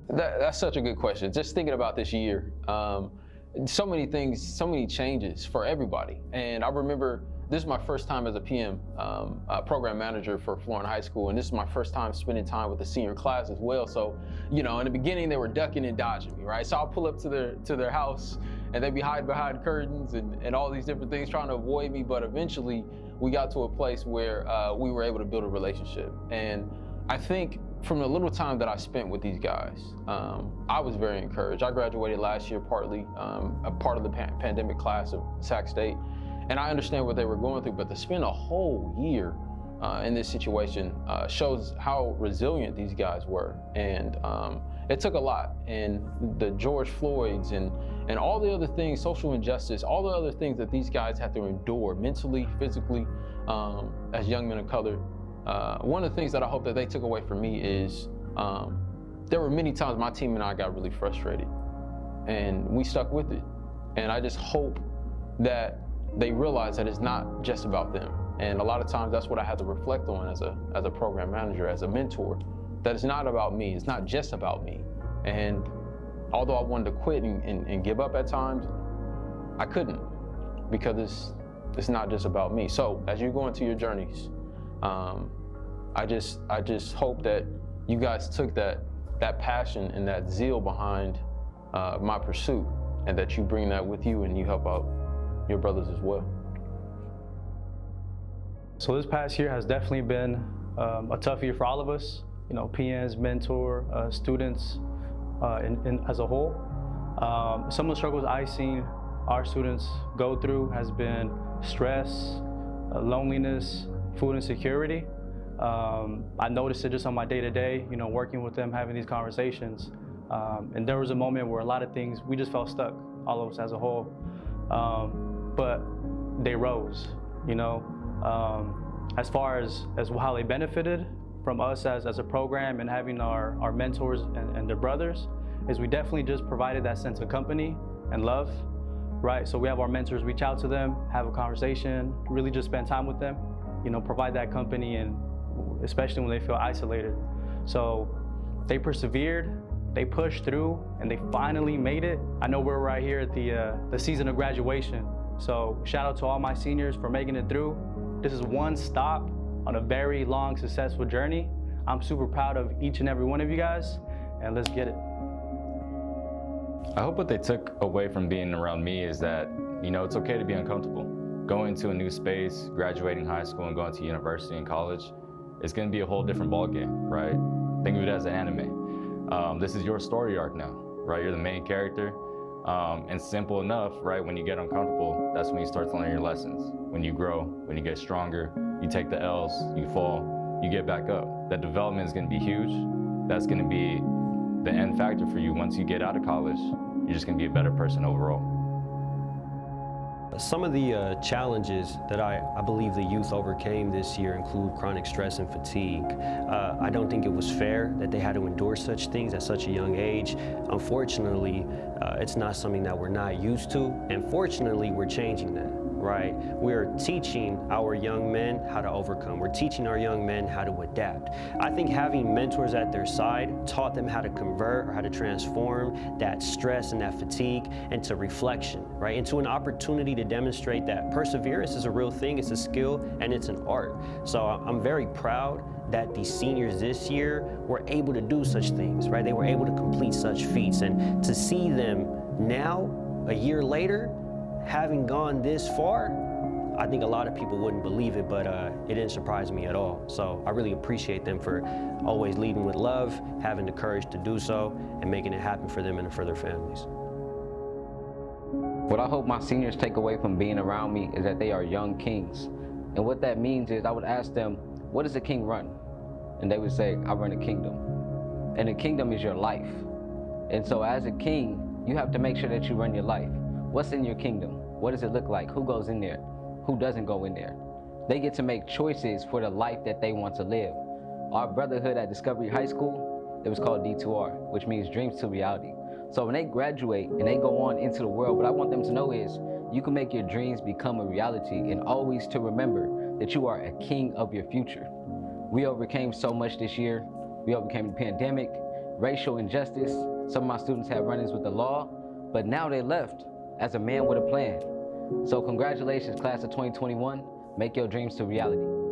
That's such a good question. Just thinking about this year, so many things, so many changes for everybody. And I remember this is my first time as a PM, program manager for Florence High School, and this is my first time spending time with the senior class as well. So, in the beginning they were ducking and dodging me, right? So I'll pull up to their house, and they'd be hiding behind curtains and all these different things, trying to avoid me. But eventually, we got to a place where we were able to build a relationship. And I think from the little time that I spent with these guys, I was very encouraged. I graduated last year partly, a part of the pandemic class of Sac State. And I understand what they were going through, but to spend a whole year in this situation shows how resilient these guys were. And it took a lot. And the George Floyds and all the other things, social injustice, all the other things that these guys had to endure mentally, physically, as young men of color. One of the things that I hope that they took away from me is there were many times my team and I got really frustrated, and we stuck with it. And I just hope that they realize that it's not just about them. And a lot of times that's what I had to reflect on as a program manager, as a mentor, that it's not about me, it's not just about me. And although I wanted to quit and give up at times, I couldn't, because it's not just about me. So as you go into your journeys, I just hope that you guys took that passion and that zeal behind my pursuit, and that you bring that with you and you help out your brothers as well. So this past year has definitely been a tough year for all of us. PNs, mentor, students, as a whole. Some of the struggles I've seen our students go through has been stress, loneliness, food insecurity. I noticed it just on my day-to-day, working with them, having these conversations. And there was a moment where a lot of things, we just felt stuck, all of us as a whole. But they rose, as far as how they benefited from us as a program and having our mentors and their brothers, is we definitely just provided that sense of company and love, right? So we have our mentors reach out to them, have a conversation, really just spend time with them, provide that company, and especially when they feel isolated. So they persevered, they pushed through, and they finally made it. I know we're right here at the season of graduation. So shout out to all my seniors for making it through. This is one stop on a very long, successful journey. I'm super proud of each and every one of you guys, and let's get it. I hope what they took away from being around me is that, it's okay to be uncomfortable. Going to a new space, graduating high school and going to university and college, it's gonna be a whole different ballgame, right? Think of it as an anime. This is your story arc now, right? You're the main character. And simple enough, right? When you get uncomfortable, that's when you start to learn your lessons. When you grow, when you get stronger, you take the L's, you fall, you get back up. That development is gonna be huge. That's gonna be the end factor for you. Once you get out of college, you're just gonna be a better person overall. Some of the challenges that I believe the youth overcame this year include chronic stress and fatigue. I don't think it was fair that they had to endure such things at such a young age. Unfortunately, it's not something that we're not used to, and fortunately, we're changing that, right? We're teaching our young men how to overcome. We're teaching our young men how to adapt. I think having mentors at their side taught them how to convert or how to transform that stress and that fatigue into reflection, right? Into an opportunity to demonstrate that perseverance is a real thing, it's a skill, and it's an art. So I'm very proud that the seniors this year were able to do such things, right? They were able to complete such feats, and to see them now, a year later, having gone this far, I think a lot of people wouldn't believe it, but it didn't surprise me at all. So I really appreciate them for always leading with love, having the courage to do so, and making it happen for them and for their families. What I hope my seniors take away from being around me is that they are young kings. And what that means is I would ask them, what does a king run? And they would say, I run a kingdom. And a kingdom is your life. And so as a king, you have to make sure that you run your life. What's in your kingdom? What does it look like? Who goes in there? Who doesn't go in there? They get to make choices for the life that they want to live. Our brotherhood at Discovery High School, it was called D2R, which means dreams to reality. So when they graduate and they go on into the world, what I want them to know is you can make your dreams become a reality, and always to remember that you are a king of your future. We overcame so much this year. We overcame the pandemic. racial injustice. Some of my students had run-ins with the law, but now they left as a man with a plan. So congratulations, class of 2021. Make your dreams to reality.